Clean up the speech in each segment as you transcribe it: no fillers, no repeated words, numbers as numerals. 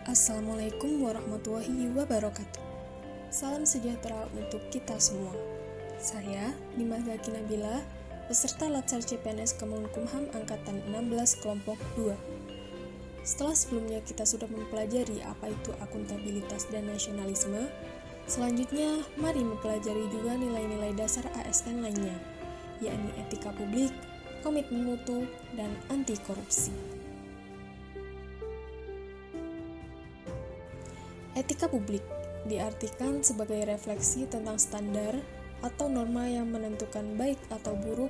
Assalamualaikum warahmatullahi wabarakatuh. Salam sejahtera untuk kita semua. Saya, Nima Zaki Nabila, peserta Latsar CPNS Kemenkumham Angkatan 16 Kelompok 2. Setelah sebelumnya kita sudah mempelajari apa itu akuntabilitas dan nasionalisme, selanjutnya mari mempelajari juga nilai-nilai dasar ASN lainnya, yakni etika publik, komitmen mutu, dan anti korupsi. Etika publik diartikan sebagai refleksi tentang standar atau norma yang menentukan baik atau buruk,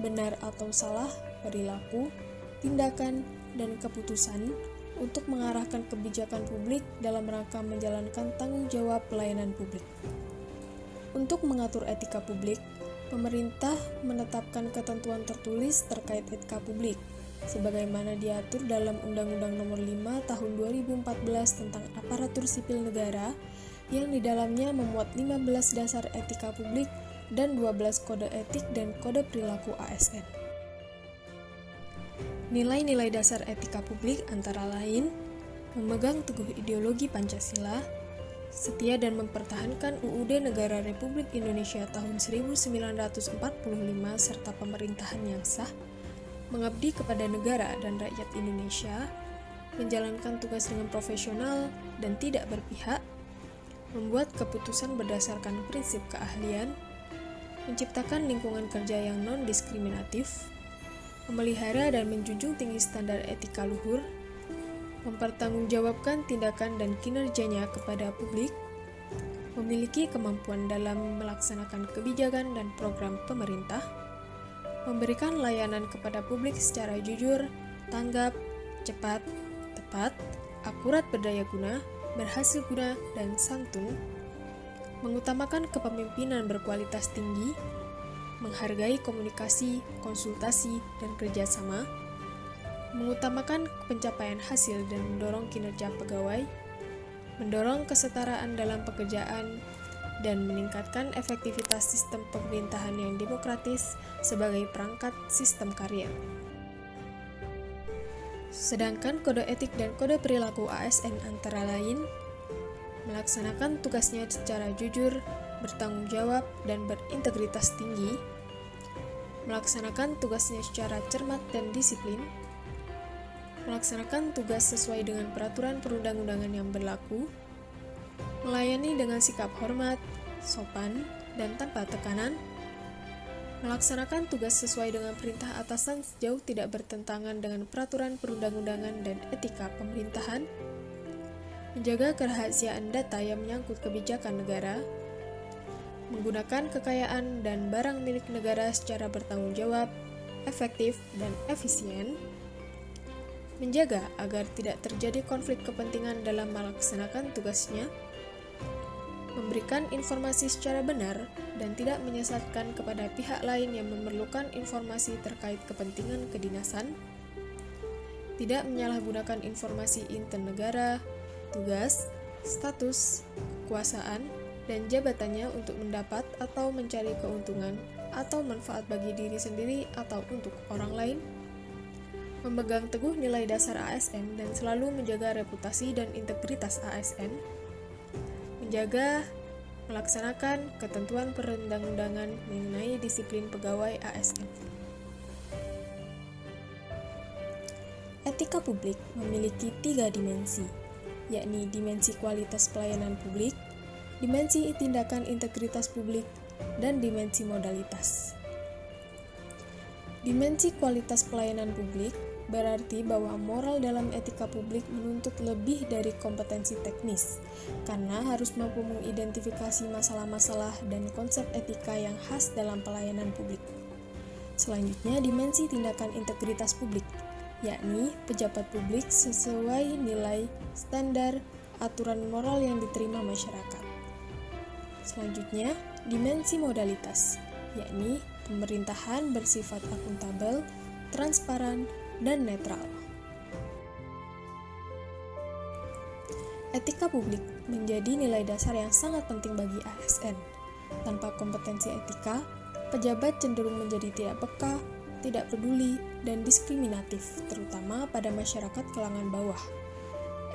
benar atau salah, perilaku, tindakan, dan keputusan untuk mengarahkan kebijakan publik dalam rangka menjalankan tanggung jawab pelayanan publik. Untuk mengatur etika publik, pemerintah menetapkan ketentuan tertulis terkait etika publik, sebagaimana diatur dalam Undang-Undang Nomor 5 Tahun 2014 tentang Aparatur Sipil Negara, yang di dalamnya memuat 15 dasar etika publik dan 12 kode etik dan kode perilaku ASN. Nilai-nilai dasar etika publik antara lain: memegang teguh ideologi Pancasila, setia dan mempertahankan UUD Negara Republik Indonesia tahun 1945 serta pemerintahan yang sah, mengabdi kepada negara dan rakyat Indonesia, menjalankan tugas dengan profesional dan tidak berpihak, membuat keputusan berdasarkan prinsip keahlian, menciptakan lingkungan kerja yang non-diskriminatif, memelihara dan menjunjung tinggi standar etika luhur, mempertanggungjawabkan tindakan dan kinerjanya kepada publik, memiliki kemampuan dalam melaksanakan kebijakan dan program pemerintah, memberikan layanan kepada publik secara jujur, tanggap, cepat, tepat, akurat berdaya guna, berhasil guna, dan santun, mengutamakan kepemimpinan berkualitas tinggi, menghargai komunikasi, konsultasi, dan kerjasama, mengutamakan pencapaian hasil dan mendorong kinerja pegawai, mendorong kesetaraan dalam pekerjaan, dan meningkatkan efektivitas sistem pemerintahan yang demokratis sebagai perangkat sistem karya. Sedangkan kode etik dan kode perilaku ASN antara lain: melaksanakan tugasnya secara jujur, bertanggung jawab, dan berintegritas tinggi, melaksanakan tugasnya secara cermat dan disiplin, melaksanakan tugas sesuai dengan peraturan perundang-undangan yang berlaku, melayani dengan sikap hormat, sopan, dan tanpa tekanan, melaksanakan tugas sesuai dengan perintah atasan sejauh tidak bertentangan dengan peraturan perundang-undangan dan etika pemerintahan, menjaga kerahasiaan data yang menyangkut kebijakan negara, menggunakan kekayaan dan barang milik negara secara bertanggung jawab, efektif, dan efisien, menjaga agar tidak terjadi konflik kepentingan dalam melaksanakan tugasnya, memberikan informasi secara benar dan tidak menyesatkan kepada pihak lain yang memerlukan informasi terkait kepentingan kedinasan, tidak menyalahgunakan informasi inti negara, tugas, status, kekuasaan, dan jabatannya untuk mendapat atau mencari keuntungan atau manfaat bagi diri sendiri atau untuk orang lain, memegang teguh nilai dasar ASN dan selalu menjaga reputasi dan integritas ASN, menjaga, melaksanakan ketentuan perundang-undangan mengenai disiplin pegawai ASN. Etika publik memiliki 3 dimensi, yakni dimensi kualitas pelayanan publik, dimensi tindakan integritas publik, dan dimensi modalitas. Dimensi kualitas pelayanan publik berarti bahwa moral dalam etika publik menuntut lebih dari kompetensi teknis, karena harus mampu mengidentifikasi masalah-masalah dan konsep etika yang khas dalam pelayanan publik. Selanjutnya, dimensi tindakan integritas publik, yakni pejabat publik sesuai nilai, standar, aturan moral yang diterima masyarakat. Selanjutnya, dimensi modalitas, yakni pemerintahan bersifat akuntabel, transparan, dan netral. Etika publik menjadi nilai dasar yang sangat penting bagi ASN. Tanpa kompetensi etika, pejabat cenderung menjadi tidak peka, tidak peduli, dan diskriminatif, terutama pada masyarakat kalangan bawah.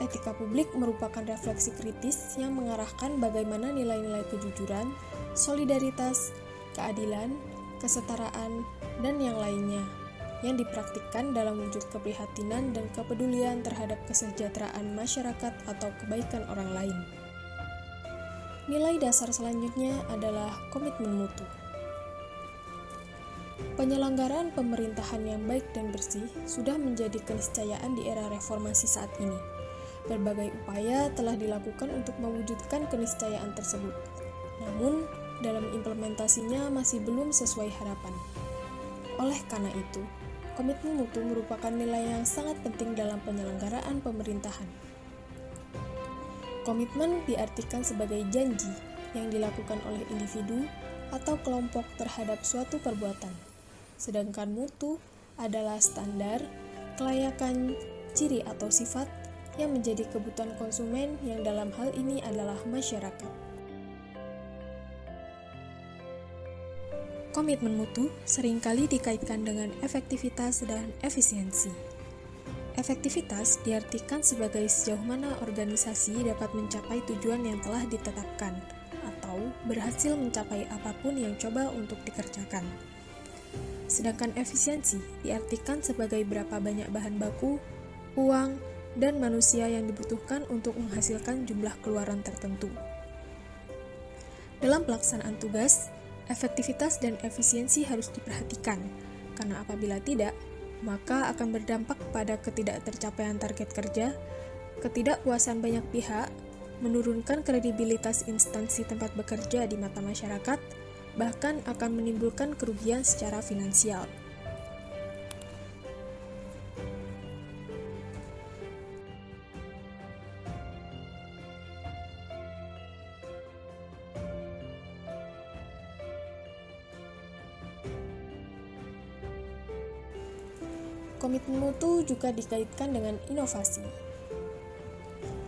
Etika publik merupakan refleksi kritis yang mengarahkan bagaimana nilai-nilai kejujuran, solidaritas, keadilan, kesetaraan, dan yang lainnya yang dipraktikkan dalam wujud keprihatinan dan kepedulian terhadap kesejahteraan masyarakat atau kebaikan orang lain. Nilai dasar selanjutnya adalah komitmen mutu. Penyelenggaraan pemerintahan yang baik dan bersih sudah menjadi keniscayaan di era reformasi saat ini. Berbagai upaya telah dilakukan untuk mewujudkan keniscayaan tersebut. Namun, dalam implementasinya masih belum sesuai harapan. Oleh karena itu, komitmen mutu merupakan nilai yang sangat penting dalam penyelenggaraan pemerintahan. Komitmen diartikan sebagai janji yang dilakukan oleh individu atau kelompok terhadap suatu perbuatan. Sedangkan mutu adalah standar, kelayakan, ciri atau sifat yang menjadi kebutuhan konsumen yang dalam hal ini adalah masyarakat. Komitmen mutu seringkali dikaitkan dengan efektivitas dan efisiensi. Efektivitas diartikan sebagai sejauh mana organisasi dapat mencapai tujuan yang telah ditetapkan atau berhasil mencapai apapun yang coba untuk dikerjakan. Sedangkan efisiensi diartikan sebagai berapa banyak bahan baku, uang, dan manusia yang dibutuhkan untuk menghasilkan jumlah keluaran tertentu. Dalam pelaksanaan tugas, efektivitas dan efisiensi harus diperhatikan, karena apabila tidak, maka akan berdampak pada ketidaktercapaian target kerja, ketidakpuasan banyak pihak, menurunkan kredibilitas instansi tempat bekerja di mata masyarakat, bahkan akan menimbulkan kerugian secara finansial. Komitmen mutu juga dikaitkan dengan inovasi.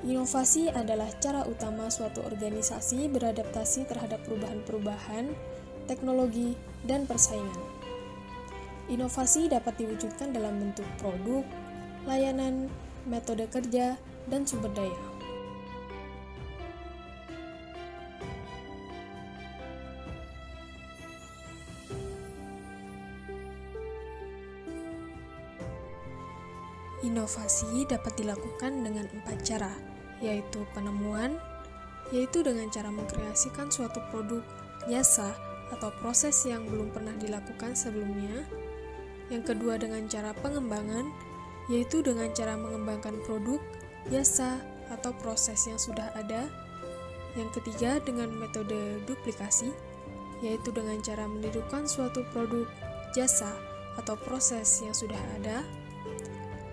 Inovasi adalah cara utama suatu organisasi beradaptasi terhadap perubahan-perubahan, teknologi, dan persaingan. Inovasi dapat diwujudkan dalam bentuk produk, layanan, metode kerja, dan sumber daya. Inovasi dapat dilakukan dengan 4 cara, yaitu penemuan, yaitu dengan cara mengkreasikan suatu produk, jasa, atau proses yang belum pernah dilakukan sebelumnya. Yang kedua dengan cara pengembangan, yaitu dengan cara mengembangkan produk, jasa, atau proses yang sudah ada. Yang ketiga dengan metode duplikasi, yaitu dengan cara menirukan suatu produk, jasa, atau proses yang sudah ada.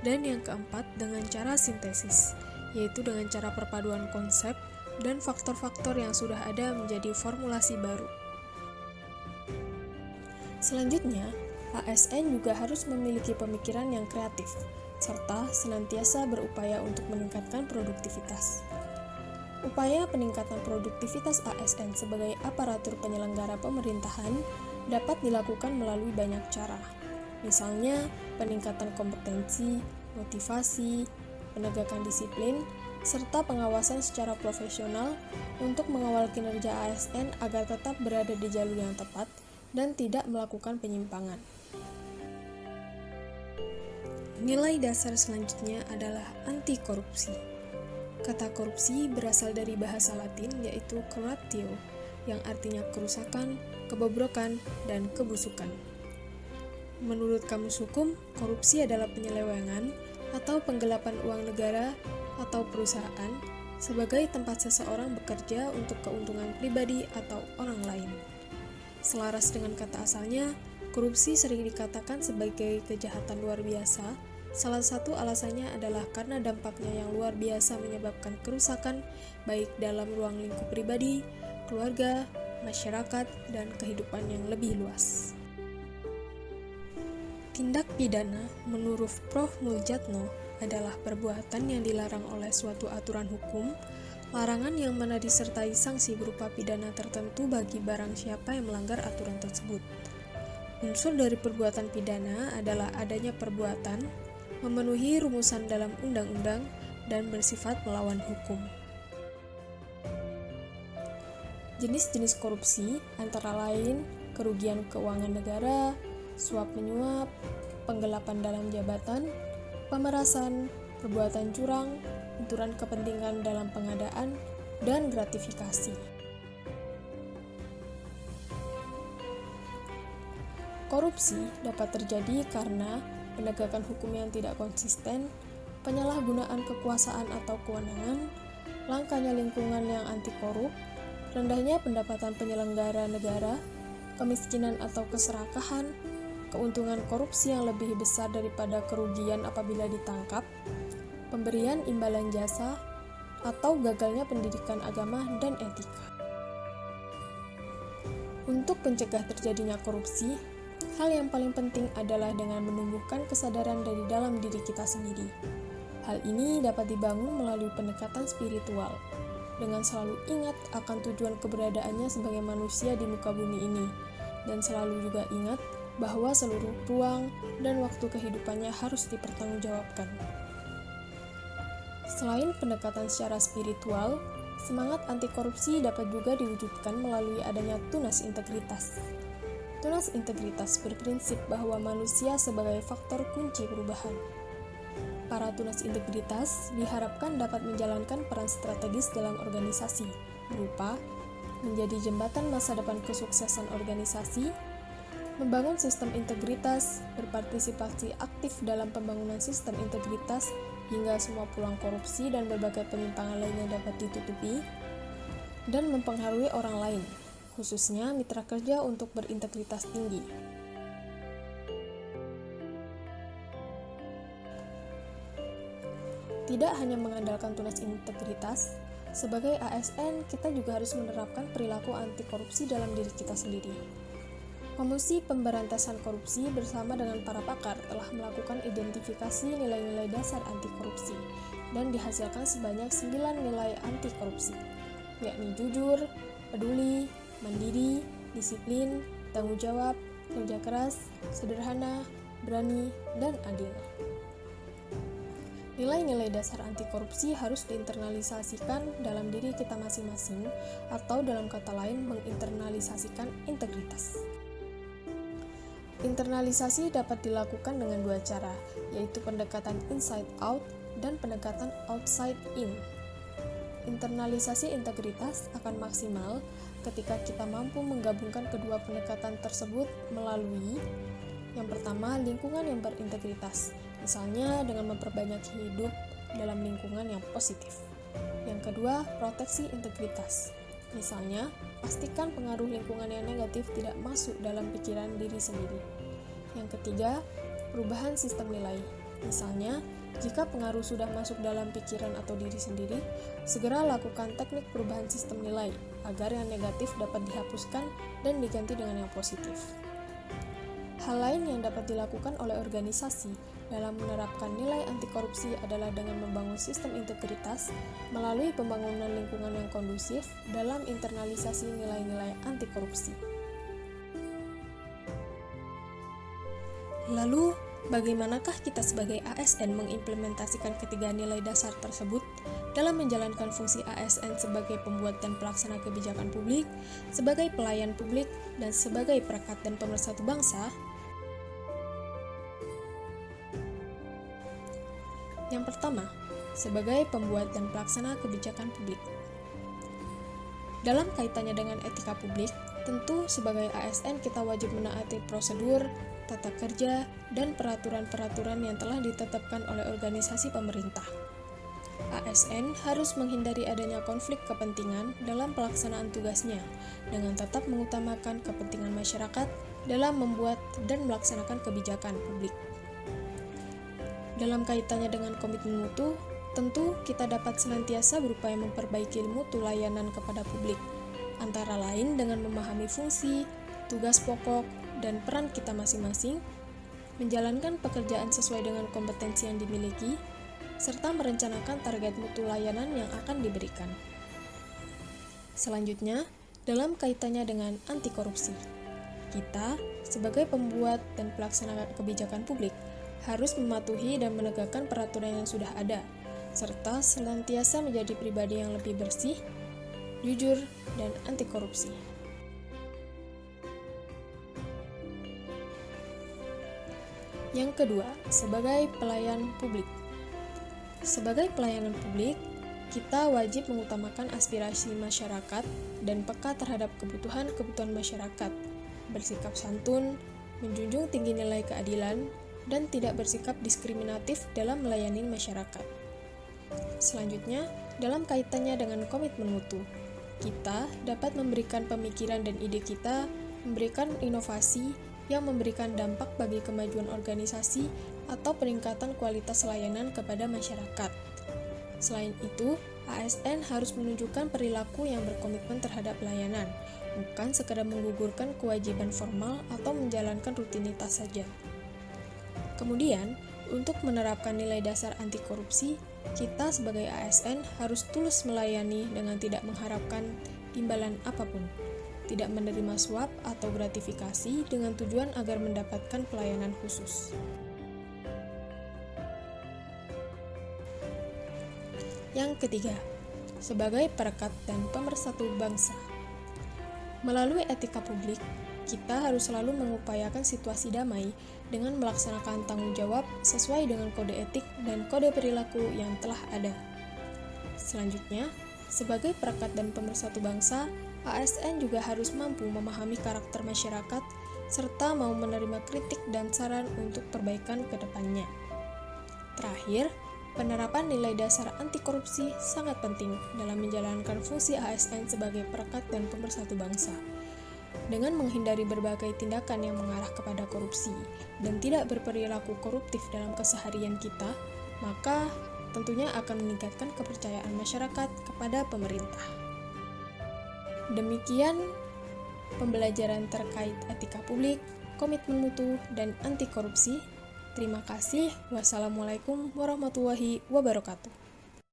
Dan yang keempat dengan cara sintesis, yaitu dengan cara perpaduan konsep dan faktor-faktor yang sudah ada menjadi formulasi baru. Selanjutnya, ASN juga harus memiliki pemikiran yang kreatif, serta senantiasa berupaya untuk meningkatkan produktivitas. Upaya peningkatan produktivitas ASN sebagai aparatur penyelenggara pemerintahan dapat dilakukan melalui banyak cara. Misalnya, peningkatan kompetensi, motivasi, penegakan disiplin, serta pengawasan secara profesional untuk mengawal kinerja ASN agar tetap berada di jalur yang tepat dan tidak melakukan penyimpangan. Nilai dasar selanjutnya adalah anti korupsi. Kata korupsi berasal dari bahasa Latin yaitu corruptio, yang artinya kerusakan, kebobrokan, dan kebusukan. Menurut Kamus Hukum, korupsi adalah penyelewengan atau penggelapan uang negara atau perusahaan sebagai tempat seseorang bekerja untuk keuntungan pribadi atau orang lain. Selaras dengan kata asalnya, korupsi sering dikatakan sebagai kejahatan luar biasa. Salah satu alasannya adalah karena dampaknya yang luar biasa menyebabkan kerusakan baik dalam ruang lingkup pribadi, keluarga, masyarakat, dan kehidupan yang lebih luas. Tindak pidana menurut Prof. Muljatno adalah perbuatan yang dilarang oleh suatu aturan hukum, larangan yang mana disertai sanksi berupa pidana tertentu bagi barang siapa yang melanggar aturan tersebut. Unsur dari perbuatan pidana adalah adanya perbuatan, memenuhi rumusan dalam undang-undang, dan bersifat melawan hukum. Jenis-jenis korupsi antara lain kerugian keuangan negara, suap menyuap, penggelapan dalam jabatan, pemerasan, perbuatan curang, benturan kepentingan dalam pengadaan, dan gratifikasi. Korupsi dapat terjadi karena penegakan hukum yang tidak konsisten, penyalahgunaan kekuasaan atau kewenangan, langkanya lingkungan yang anti korup, rendahnya pendapatan penyelenggara negara, kemiskinan atau keserakahan, keuntungan korupsi yang lebih besar daripada kerugian apabila ditangkap, pemberian imbalan jasa, atau gagalnya pendidikan agama dan etika. Untuk mencegah terjadinya korupsi, hal yang paling penting adalah dengan menumbuhkan kesadaran dari dalam diri kita sendiri. Hal ini dapat dibangun melalui pendekatan spiritual, dengan selalu ingat akan tujuan keberadaannya sebagai manusia di muka bumi ini, dan selalu juga ingat bahwa seluruh ruang dan waktu kehidupannya harus dipertanggungjawabkan. Selain pendekatan secara spiritual, semangat anti korupsi dapat juga diwujudkan melalui adanya tunas integritas. Tunas integritas berprinsip bahwa manusia sebagai faktor kunci perubahan. Para tunas integritas diharapkan dapat menjalankan peran strategis dalam organisasi, berupa menjadi jembatan masa depan kesuksesan organisasi, membangun sistem integritas, berpartisipasi aktif dalam pembangunan sistem integritas hingga semua peluang korupsi dan berbagai penyimpangan lainnya dapat ditutupi, dan mempengaruhi orang lain, khususnya mitra kerja untuk berintegritas tinggi. Tidak hanya mengandalkan tunas integritas, sebagai ASN kita juga harus menerapkan perilaku anti korupsi dalam diri kita sendiri. Komisi Pemberantasan Korupsi bersama dengan para pakar telah melakukan identifikasi nilai-nilai dasar anti korupsi dan dihasilkan sebanyak 9 nilai anti korupsi, yakni jujur, peduli, mandiri, disiplin, tanggung jawab, kerja keras, sederhana, berani, dan adil. Nilai-nilai dasar anti korupsi harus diinternalisasikan dalam diri kita masing-masing, atau dalam kata lain menginternalisasikan integritas. Internalisasi dapat dilakukan dengan dua cara, yaitu pendekatan inside out dan pendekatan outside in. Internalisasi integritas akan maksimal ketika kita mampu menggabungkan kedua pendekatan tersebut melalui yang pertama, lingkungan yang berintegritas, misalnya dengan memperbanyak hidup dalam lingkungan yang positif. Yang kedua, proteksi integritas, misalnya pastikan pengaruh lingkungan yang negatif tidak masuk dalam pikiran diri sendiri. Yang ketiga, perubahan sistem nilai, misalnya jika pengaruh sudah masuk dalam pikiran atau diri sendiri, segera lakukan teknik perubahan sistem nilai agar yang negatif dapat dihapuskan dan diganti dengan yang positif. Hal lain yang dapat dilakukan oleh organisasi dalam menerapkan nilai anti korupsi adalah dengan membangun sistem integritas melalui pembangunan lingkungan yang kondusif dalam internalisasi nilai-nilai anti korupsi. Lalu, bagaimanakah kita sebagai ASN mengimplementasikan ketiga nilai dasar tersebut dalam menjalankan fungsi ASN sebagai pembuat dan pelaksana kebijakan publik, sebagai pelayan publik, dan sebagai perekat dan pemersatu bangsa? Yang pertama, sebagai pembuat dan pelaksana kebijakan publik. Dalam kaitannya dengan etika publik, tentu sebagai ASN kita wajib menaati prosedur, tata kerja, dan peraturan-peraturan yang telah ditetapkan oleh organisasi pemerintah. ASN harus menghindari adanya konflik kepentingan dalam pelaksanaan tugasnya, dengan tetap mengutamakan kepentingan masyarakat dalam membuat dan melaksanakan kebijakan publik. Dalam kaitannya dengan komitmen mutu, tentu kita dapat senantiasa berupaya memperbaiki mutu layanan kepada publik, antara lain dengan memahami fungsi, tugas pokok, dan peran kita masing-masing, menjalankan pekerjaan sesuai dengan kompetensi yang dimiliki, serta merencanakan target mutu layanan yang akan diberikan. Selanjutnya, dalam kaitannya dengan anti korupsi, kita sebagai pembuat dan pelaksana kebijakan publik harus mematuhi dan menegakkan peraturan yang sudah ada, serta senantiasa menjadi pribadi yang lebih bersih, jujur, dan anti korupsi. Yang kedua, sebagai pelayan publik. Sebagai pelayanan publik, kita wajib mengutamakan aspirasi masyarakat dan peka terhadap kebutuhan-kebutuhan masyarakat, bersikap santun, menjunjung tinggi nilai keadilan, dan tidak bersikap diskriminatif dalam melayani masyarakat. Selanjutnya, dalam kaitannya dengan komitmen mutu, kita dapat memberikan pemikiran dan ide kita, memberikan inovasi yang memberikan dampak bagi kemajuan organisasi atau peningkatan kualitas layanan kepada masyarakat. Selain itu, ASN harus menunjukkan perilaku yang berkomitmen terhadap layanan, bukan sekedar menggugurkan kewajiban formal atau menjalankan rutinitas saja. Kemudian, untuk menerapkan nilai dasar anti korupsi, kita sebagai ASN harus tulus melayani dengan tidak mengharapkan imbalan apapun, tidak menerima suap atau gratifikasi dengan tujuan agar mendapatkan pelayanan khusus. Yang ketiga, sebagai perekat dan pemersatu bangsa. Melalui etika publik, kita harus selalu mengupayakan situasi damai dengan melaksanakan tanggung jawab sesuai dengan kode etik dan kode perilaku yang telah ada. Selanjutnya, sebagai perekat dan pemersatu bangsa, ASN juga harus mampu memahami karakter masyarakat serta mau menerima kritik dan saran untuk perbaikan ke depannya. Terakhir, penerapan nilai dasar anti korupsi sangat penting dalam menjalankan fungsi ASN sebagai perekat dan pemersatu bangsa. Dengan menghindari berbagai tindakan yang mengarah kepada korupsi dan tidak berperilaku koruptif dalam keseharian kita, maka tentunya akan meningkatkan kepercayaan masyarakat kepada pemerintah. Demikian pembelajaran terkait etika publik, komitmen mutu, dan anti korupsi. Terima kasih. Wassalamualaikum warahmatullahi wabarakatuh.